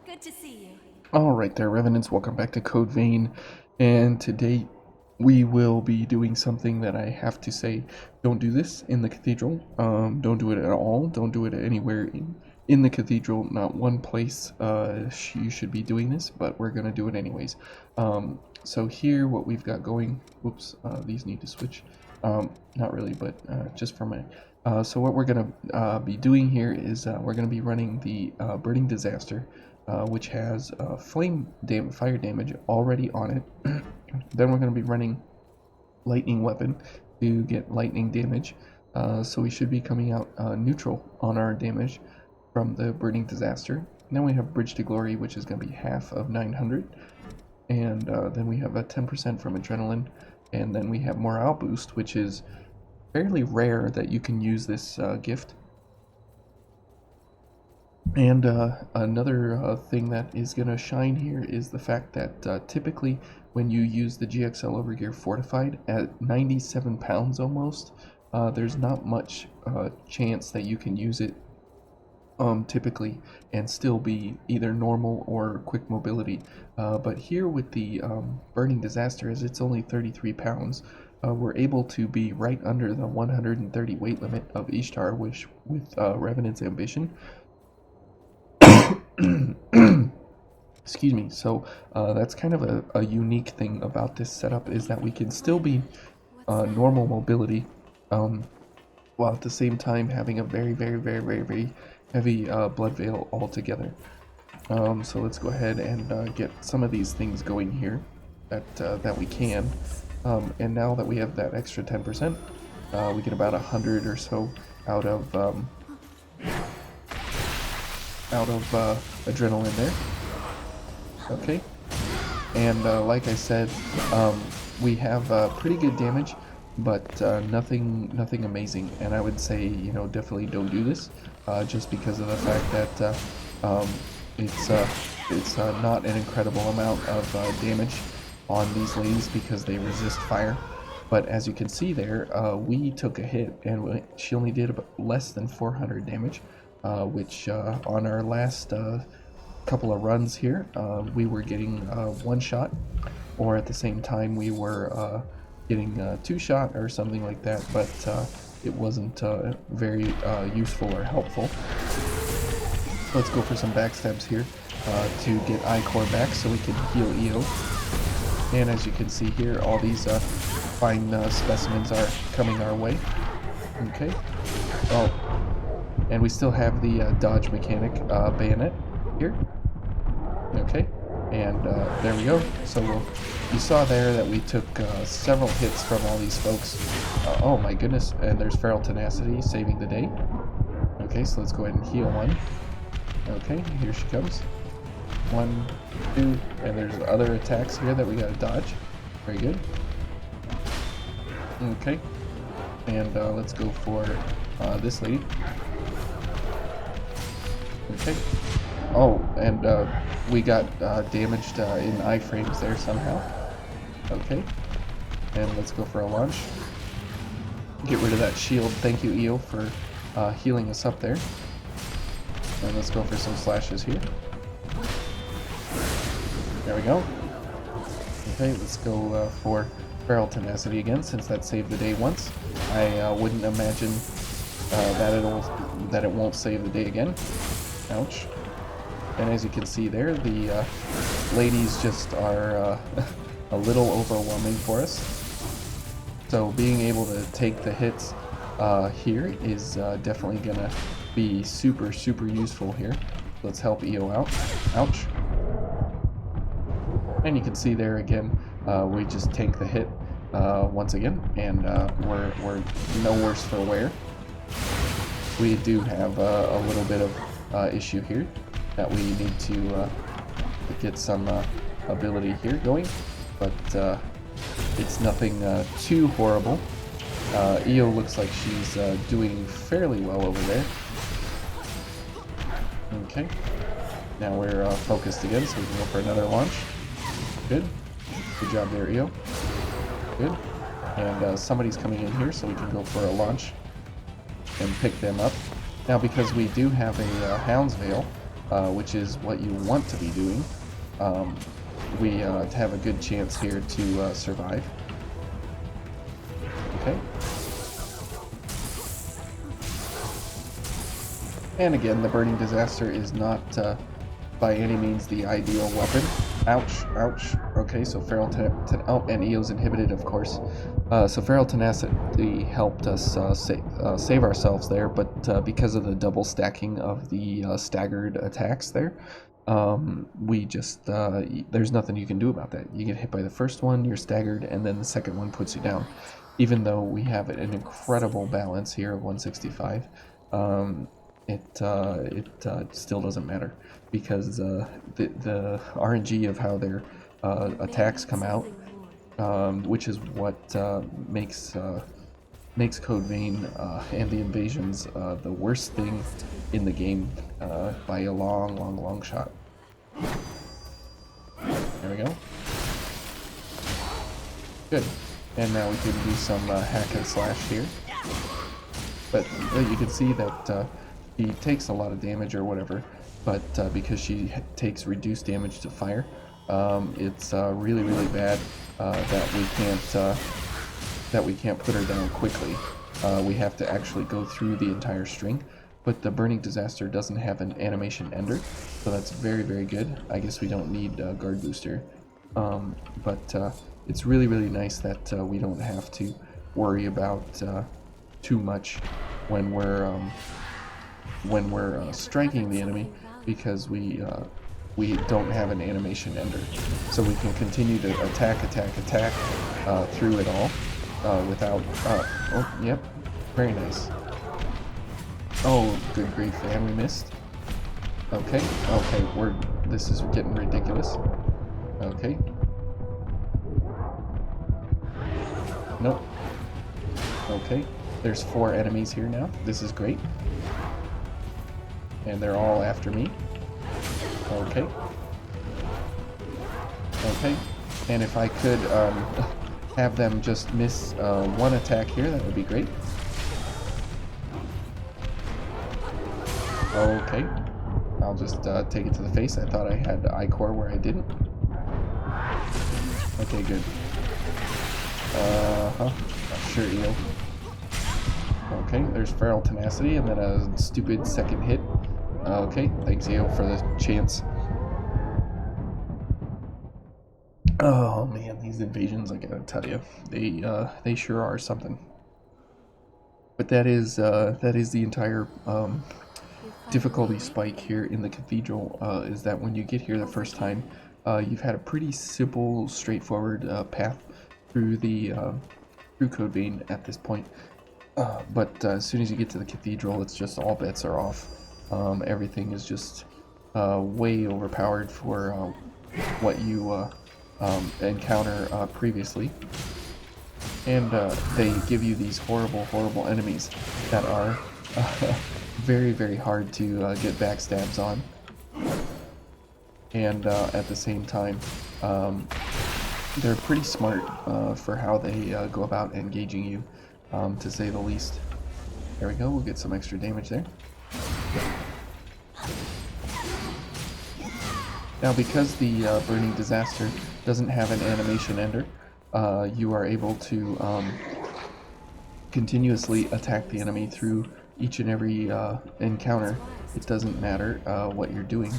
Good to see you. Alright there, Revenants, welcome back to Code Vein, and today we will be doing something that I have to say, don't do this in the Cathedral, don't do it at all, don't do it anywhere in the Cathedral, not one place you should be doing this, but we're going to do it anyways. So here what we've got going, whoops, these need to switch, not really, but just for my, so what we're going to be doing here is we're going to be running the Burning Disaster, which has fire damage already on it. Then we're going to be running lightning weapon to get lightning damage. So we should be coming out neutral on our damage from the burning disaster. And then we have bridge to glory, which is going to be half of 900. And then we have a 10% from adrenaline. And then we have morale boost, which is fairly rare that you can use this gift. And another thing that is going to shine here is the fact that typically when you use the GXL Overgear Fortified at 97 pounds almost, there's not much chance that you can use it typically and still be either normal or quick mobility. But here with the Burning Disaster, as it's only 33 pounds, we're able to be right under the 130 weight limit of Ishtar, which with Revenant's Ambition. Excuse me. So that's kind of a unique thing about this setup, is that we can still be normal mobility while at the same time having a very heavy blood veil altogether. So let's go ahead and get some of these things going here that we can. And now that we have that extra 10%, we get about 100 or so out of adrenaline there. Okay, and like I said, we have pretty good damage, but nothing amazing. And I would say, definitely don't do this, just because of the fact that it's not an incredible amount of damage on these ladies because they resist fire. But as you can see there, we took a hit, and she only did about less than 400 damage, which on our last couple of runs here, we were getting one shot, or at the same time we were getting two shot or something like that, but it wasn't very useful or helpful. Let's go for some backstabs here to get I-Core back so we can heal EO. And as you can see here, all these fine specimens are coming our way. Okay. Oh, and we still have the dodge mechanic bayonet here. Okay, and there we go. So you saw there that we took several hits from all these folks. Oh my goodness, and there's Feral Tenacity saving the day. Okay, so let's go ahead and heal one. Okay, here she comes. 1, 2, and there's other attacks here that we gotta dodge. Very good. Okay, and let's go for this lady. Okay. Oh, and we got damaged in iframes there somehow. Okay. And let's go for a launch. Get rid of that shield. Thank you, EO, for healing us up there. And let's go for some slashes here. There we go. Okay, let's go for Feral Tenacity again, since that saved the day once. I wouldn't imagine that it won't save the day again. Ouch. And as you can see there, the ladies just are a little overwhelming for us. So being able to take the hits here is definitely gonna be super useful here. Let's help EO out. Ouch. And you can see there again, we just tank the hit once again, and we're no worse for wear. We do have a little bit of issue here that we need to get some ability here going, but it's nothing too horrible. EO looks like she's doing fairly well over there. Okay, now we're focused again, so we can go for another launch. Good job there, EO. Good. And somebody's coming in here, so we can go for a launch and pick them up. Now, because we do have a Hound's Veil, which is what you want to be doing, we have a good chance here to survive. Okay. And again, the Burning Disaster is not by any means the ideal weapon. Ouch, ouch. Okay, so Feral Tenacity. Oh, and EO's inhibited, of course. So Feral Tenacity helped us save ourselves there, but because of the double stacking of the staggered attacks there, we just, there's nothing you can do about that. You get hit by the first one, you're staggered, and then the second one puts you down. Even though we have an incredible balance here of 165, it still doesn't matter, because the RNG of how their attacks come out, which is what makes Code Vein and the invasions the worst thing in the game by a long shot. There we go. Good. And now we can do some hack and slash here. But you can see that he takes a lot of damage or whatever, but because she takes reduced damage to fire, it's really bad that we can't put her down quickly. We have to actually go through the entire string, but the Burning Disaster doesn't have an animation ender, so that's very good. I guess we don't need guard booster, but it's really nice that we don't have to worry about too much when we're striking the enemy, because we don't have an animation ender, so we can continue to attack through it all without. Oh, yep, very nice. Oh, good grief, and we missed. Okay, this is getting ridiculous. Okay. Nope. Okay, there's 4 enemies here now. This is great. And they're all after me. Okay. Okay. And if I could have them just miss one attack here, that would be great. Okay. I'll just take it to the face. I thought I had I-Core where I didn't. Okay, good. Sure, EO. Okay, there's Feral Tenacity, and then a stupid second hit. Okay, thanks EO for the chance. Oh man, these invasions, I gotta tell you, they sure are something. But that is the entire difficulty spike here in the Cathedral, is that when you get here the first time, you've had a pretty simple, straightforward path through the through Code Vein at this point. But as soon as you get to the Cathedral, it's just all bets are off. Everything is just way overpowered for what you encounter previously. And they give you these horrible enemies that are very hard to get backstabs on. And at the same time, they're pretty smart for how they go about engaging you, to say the least. There we go, we'll get some extra damage there. Now, because the Burning Disaster doesn't have an animation ender, you are able to continuously attack the enemy through each and every encounter. It doesn't matter what you're doing,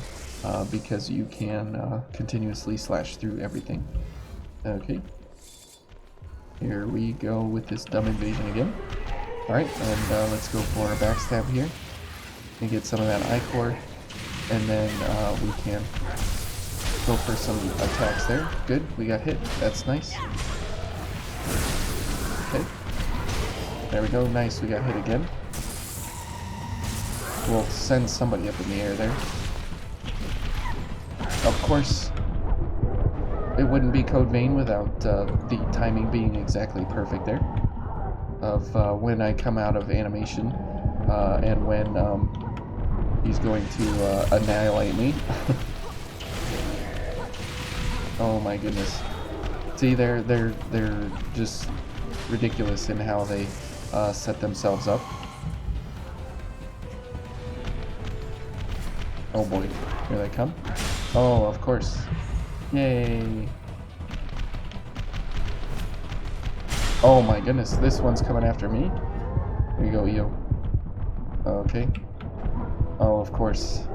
because you can continuously slash through everything. Okay. Here we go with this dumb invasion again. Alright, and let's go for a backstab here and get some of that I-Core, and then we can go for some attacks there. Good, we got hit. That's nice. Okay. There we go. Nice, we got hit again. We'll send somebody up in the air there. Of course, it wouldn't be Code Vein without the timing being exactly perfect there. Of when I come out of animation and when he's going to annihilate me. Oh my goodness. See, they're just ridiculous in how they set themselves up. Oh boy, here they come. Oh, of course. Yay. Oh my goodness, this one's coming after me. Here you go, Eo. Okay. Oh, of course.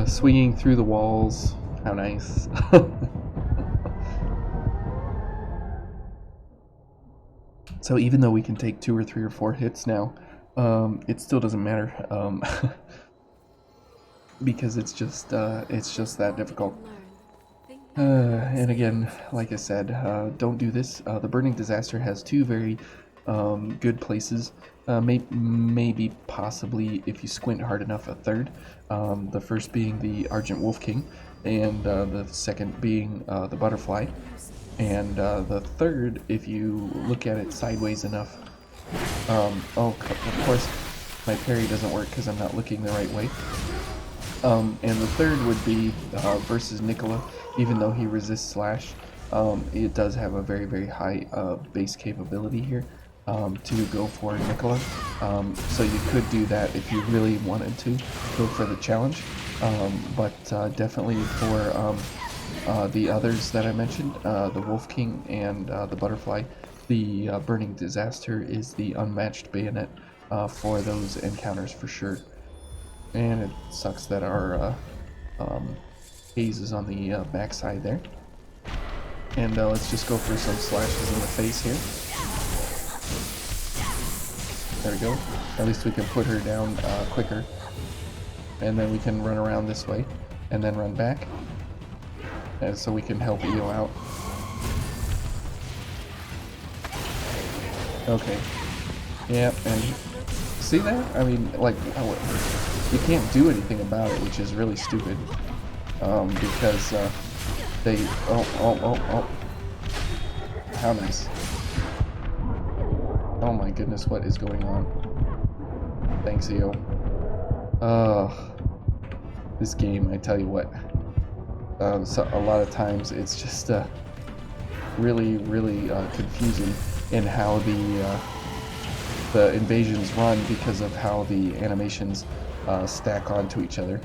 Swinging through the walls. How nice. So even though we can take 2 or 3 or 4 hits now, it still doesn't matter, because it's just that difficult. And again, like I said, don't do this. The Burning Disaster has 2 very good places. Maybe possibly, if you squint hard enough, a third. The first being the Argent Wolf King, and the second being the Butterfly. And the third, if you look at it sideways enough, oh, of course, my parry doesn't work because I'm not looking the right way. And the third would be versus Nicola. Even though he resists slash, it does have a very, very high base capability here to go for Nicola. So you could do that if you really wanted to go for the challenge. But definitely for the others that I mentioned, the Wolf King and the Butterfly, the Burning Disaster is the unmatched bayonet for those encounters for sure. And it sucks that our haze is on the backside there. And let's just go for some slashes in the face here. There we go. At least we can put her down quicker. And then we can run around this way and then run back. And so we can help Eo out. Okay. Yep, and see that? I mean, like, you can't do anything about it, which is really stupid. Because they... Oh. How nice. Oh my goodness, what is going on? Thanks, Eo. This game, I tell you what. So a lot of times it's just really confusing in how the invasions run because of how the animations stack onto each other.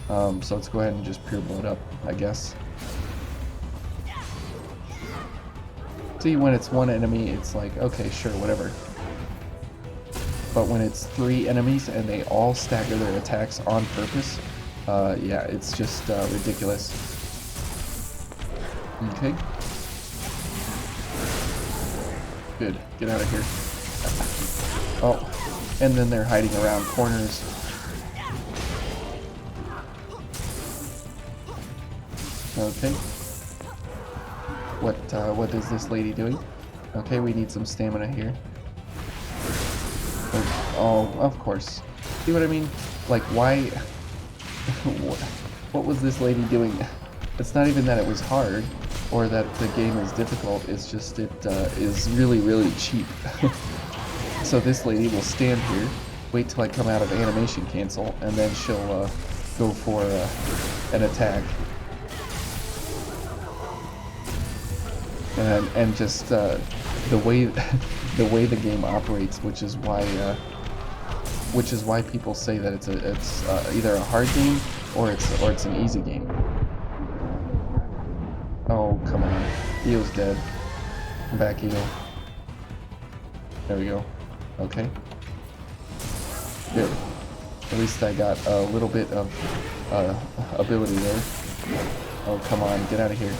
So let's go ahead and just pure blood up, I guess. See, when it's one enemy, it's like, okay, sure, whatever. But when it's 3 enemies and they all stagger their attacks on purpose, yeah, it's just ridiculous. Okay. Good. Get out of here. Oh, and then they're hiding around corners. Okay. What is this lady doing? Okay, we need some stamina here. Oh, of course. See what I mean? Like, why... what was this lady doing? It's not even that it was hard, or that the game is difficult, it's just it is really cheap. So this lady will stand here, wait till I come out of animation cancel, and then she'll go for an attack. And just the way the game operates, which is why people say that it's either a hard game or it's an easy game. Oh, come on. Eo's dead. Back, Eo. There we go. Okay. Good. At least I got a little bit of ability there. Oh, come on. Get out of here.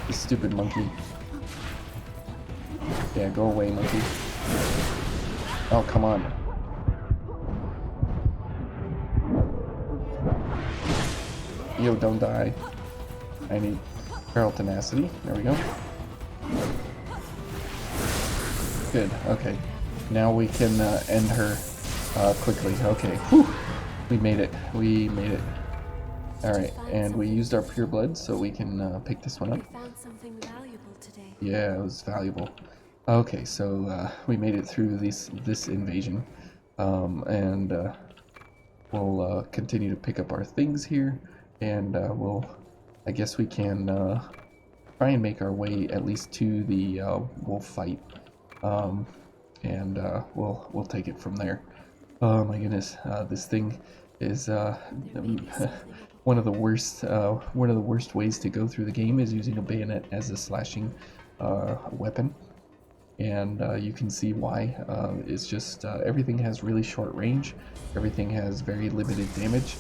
You stupid monkey. Yeah, go away, monkey. Oh, come on. Eo, don't die. I need barrel tenacity. There we go. Good. Okay. Now we can end her quickly. Okay. Whew. We made it. We made it. Alright, and we used our pure blood, so we can pick this one up. Found something valuable today. Yeah, it was valuable. Okay, so we made it through this invasion, and we'll continue to pick up our things here, and I guess we can try and make our way at least to the wolf fight, and we'll take it from there. Oh my goodness, this thing is There may be something one of the worst ways to go through the game is using a bayonet as a slashing weapon, and you can see why. It's just everything has really short range, everything has very limited damage,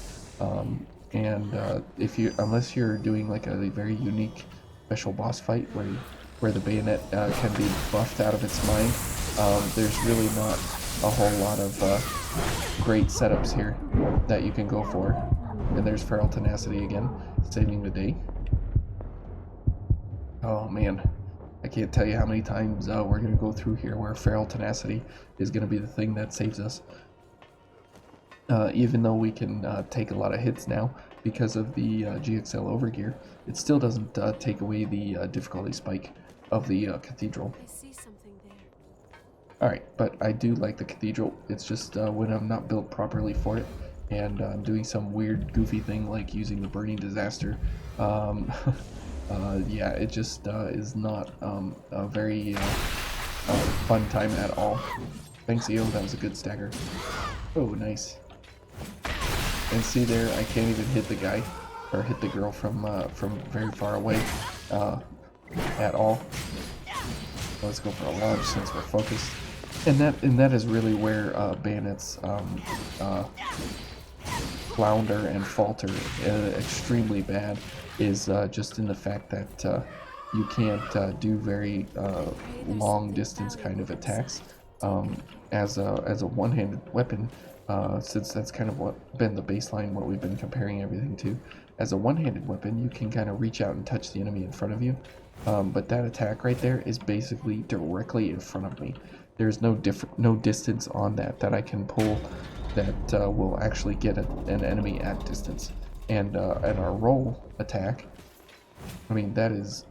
and if you unless you're doing like a very unique special boss fight where the bayonet can be buffed out of its mind, there's really not a whole lot of great setups here that you can go for. And there's Feral Tenacity again, saving the day. Oh man, I can't tell you how many times we're going to go through here where Feral Tenacity is going to be the thing that saves us. Even though we can take a lot of hits now because of the GXL overgear, it still doesn't take away the difficulty spike of the Cathedral. I see something there. Alright, but I do like the Cathedral. It's just when I'm not built properly for it, and I'm doing some weird, goofy thing like using the Burning Disaster. Yeah, it just is not a very fun time at all. Thanks, EO, that was a good stagger. Oh, nice. And see there, I can't even hit the guy, or hit the girl from very far away at all. Let's go for a launch since we're focused. And that is really where bayonets flounder and falter extremely bad, is just in the fact that you can't do very long distance kind of attacks as a one-handed weapon, since that's kind of what been the baseline, what we've been comparing everything to. As a one-handed weapon, you can kind of reach out and touch the enemy in front of you, but that attack right there is basically directly in front of me. There's no distance on that I can pull that will actually get an enemy at distance. And our roll attack, I mean, that is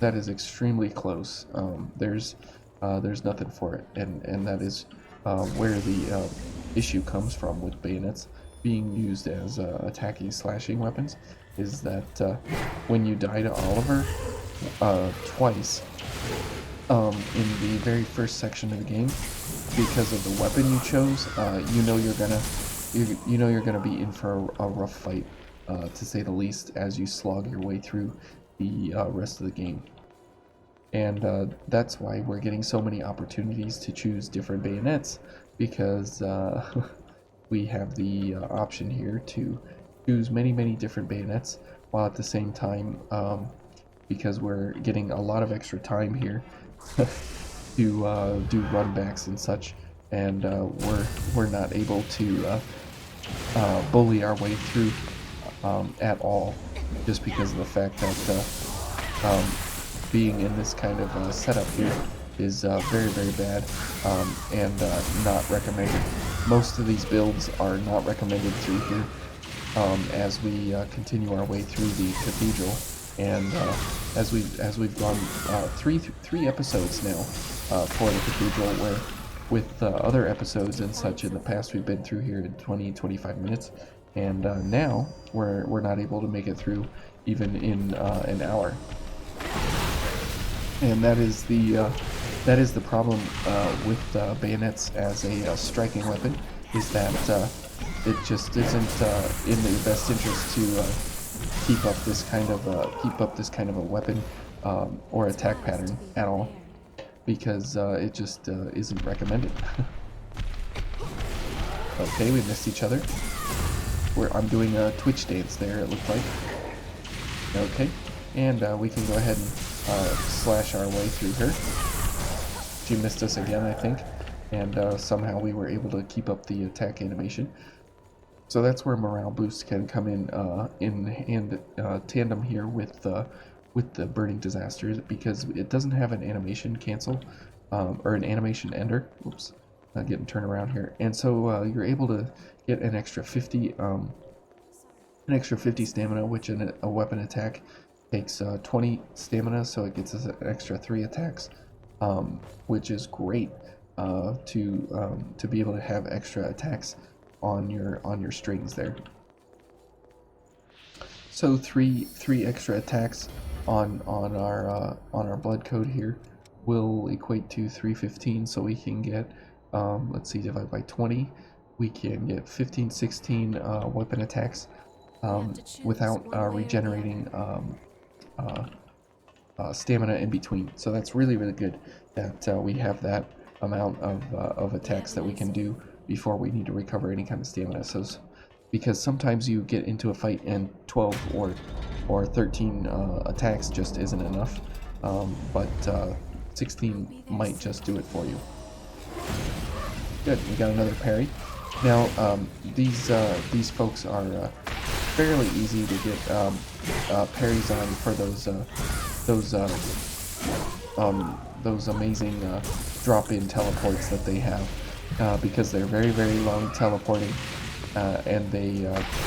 extremely close. There's nothing for it, and that is where the issue comes from with bayonets being used as attacking slashing weapons, is that when you die to Oliver twice in the very first section of the game, because of the weapon you chose, you know you're gonna be in for a rough fight, to say the least, as you slog your way through the rest of the game. And that's why we're getting so many opportunities to choose different bayonets, because we have the option here to choose many different bayonets, while at the same time, because we're getting a lot of extra time here to do runbacks and such, and we're not able to bully our way through at all, just because of the fact that being in this kind of setup here is very bad, and not recommended. Most of these builds are not recommended through here, as we continue our way through the Cathedral. And as we've gone three episodes now for the Cathedral, where with other episodes and such in the past we've been through here in 20-25 minutes, and now we're not able to make it through even in an hour. And that is the problem with bayonets as a striking weapon, is that it just isn't in the best interest to keep up this kind of a weapon or attack pattern at all, because it just isn't recommended. Okay, we missed each other. I'm doing a Twitch dance there, it looked like. Okay, and we can go ahead and slash our way through her. She missed us again, I think, and somehow we were able to keep up the attack animation. So that's where morale boost can come in tandem here with the Burning Disasters, because it doesn't have an animation cancel or an animation ender. Oops, getting turned around here, and so you're able to get an extra 50 stamina, which in a weapon attack takes 20 stamina, so it gets us an extra 3 attacks, which is great to be able to have extra attacks on your strings there. So three extra attacks on our blood code here will equate to 315, so we can get let's see, divided by 20, we can get 15, 16 weapon attacks without regenerating stamina in between. So that's really, really good that we have that amount of attacks that we can do before we need to recover any kind of stamina. So, because sometimes you get into a fight and 12 or 13 attacks just isn't enough, but 16 might just do it for you. Good, we got another parry. Now, these folks are fairly easy to get parries on for those amazing drop-in teleports that they have, because they're very, very long teleporting, and they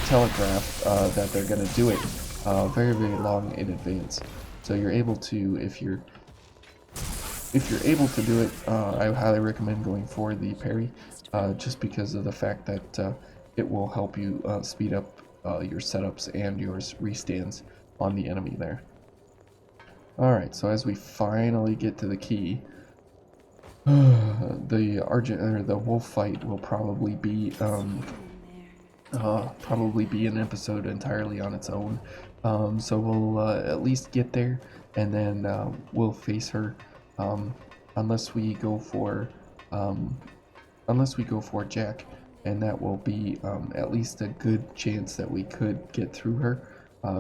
telegraph that they're going to do it very, very long in advance. So you're able to, if you're able to do it, I highly recommend going for the parry, just because of the fact that it will help you speed up your setups and your restands on the enemy there. Alright, so as we finally get to the key, the wolf fight will probably be an episode entirely on its own. So we'll at least get there, and then we'll face her, unless we go for Jack, and that will be at least a good chance that we could get through her,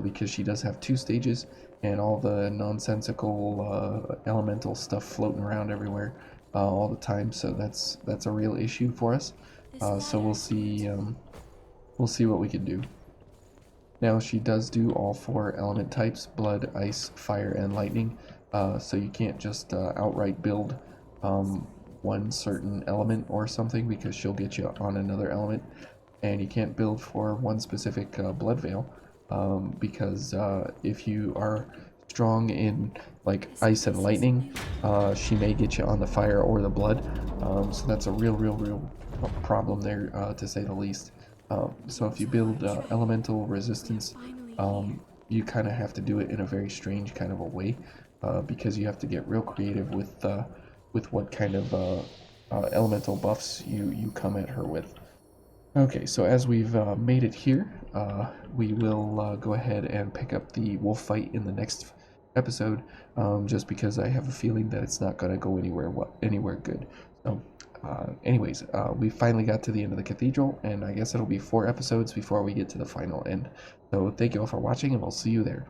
because she does have 2 stages and all the nonsensical elemental stuff floating around everywhere all the time. So that's a real issue for us. So we'll see what we can do. Now, she does do all 4 element types: blood, ice, fire, and lightning. So you can't just outright build one certain element or something, because she'll get you on another element. And you can't build for one specific blood veil, because if you are strong in like ice and lightning, she may get you on the fire or the blood. So that's a real problem there, to say the least. So if you build elemental resistance, you kind of have to do it in a very strange kind of a way, because you have to get real creative with what kind of elemental buffs you come at her with. Okay, so as we've made it here, we will go ahead and pick up the wolf fight in the next episode, just because I have a feeling that it's not going to go anywhere good. So, anyways, we finally got to the end of the cathedral, and I guess it'll be 4 episodes before we get to the final end. So thank you all for watching, and we'll see you there.